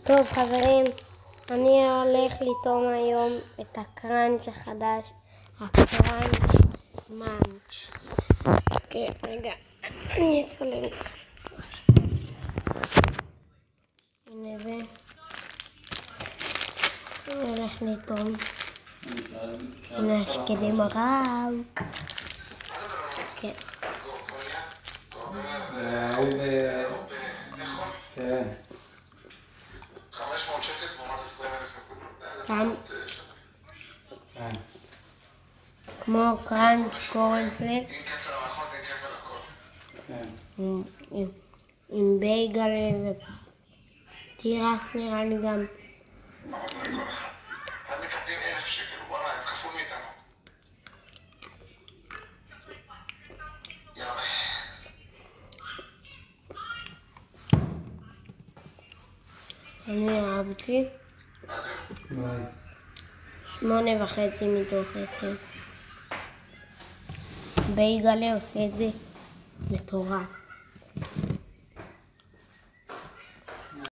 טוב חברים, אני הולך לטעום היום את הקראנץ' החדש, הקראנץ' מאנץ'. אוקיי, רגע, אני אצלם. הנה זה. אני הולך לטעום. הנה השקדים הרק. כן. כן. 500 שקל תמורת 20,000 כאן. כמו קראנץ' קורנפלקס. עם כפל המערכות, עם כפל הכל. עם בייגל ותירס נראה לי גם. הם מקבלים 1,000 שקל, וואלה, הם כפול מאיתנו. יאללה. אני אהבתי 8.5 מתוך 10. בייגלה עושה את זה מטורף.